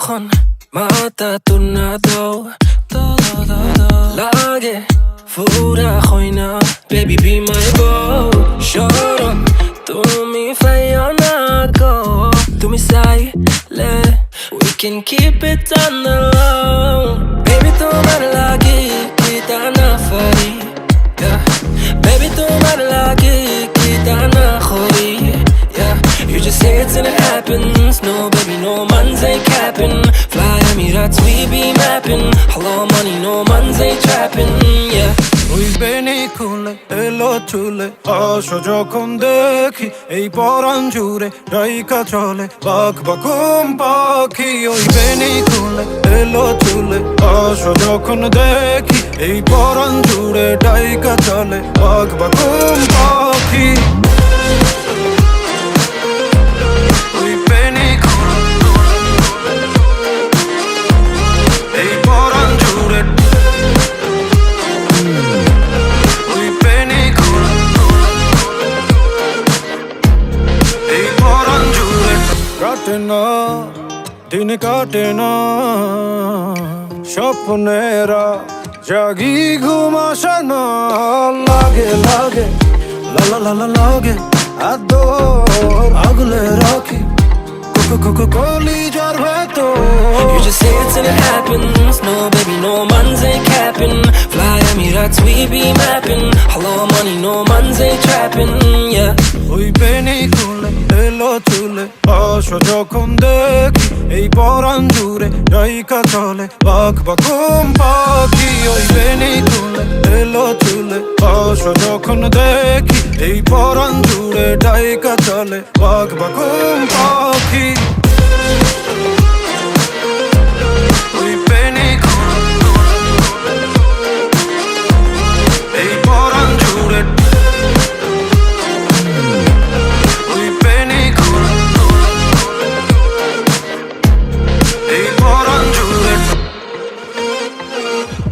যখন মাথা তুর্নাদো লাগে ফুরা হয় না baby be my boy শরম তুমি ফাইও না গো তুমি চাইলে we can keep it on the low baby তোমার লাগে কিতা না ফারি baby তোমার লাগে কিতা না খরি you just say it and it happens no baby no man's ain't capping fly Emirates we be mapping hello money no man's ain't trapping yeah ওই বেনি খুলে এলো চুলে আসো যখন দেখি এই পরাণ জুড়ে ডাইকা চলে বাক বাকুম পাখি ওই বেনি খুলে এলো চুলে আসো যখন দেখি এই পরাণ জুড়ে ডাইকা চলে বাক বাকুম পাখি ওই বেনি এই পরাণ জুড়ে কাটে না দিন কাটে না স্বপ্নেরা জাগি ঘুম আসে না লাগে লাগে লালা লালা লাগে আদর আগলে রাখি কলি যার ভেতর you just say it and it happens no baby no man's ain't capping fly Emirates we be mapping hello money no man's ain't trapping yeah ওই বেনি খুলে এলো চুলে আসো যখন দেখি এই পরাণ জুড়ে ডাইকা চলে বাক বাকুম পাখি ওই বেনি খুলে এলো চুলে আসো যখন দেখি এই পরাণ জুড়ে ডাইকা চলে বাক বাকুম পাখি ওই বেনি এই পরাণ জুড়ে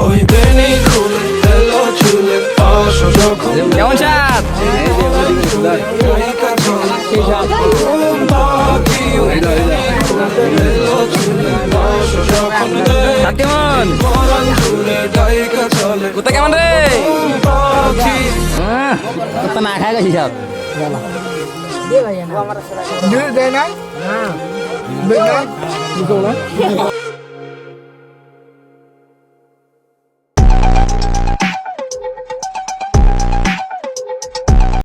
ওই বেনি খুলে এলো চুলে আসো যখন কেমন সাপ কেমন কুত্তা কেমন রে কুত্তা না খায় গেছি সব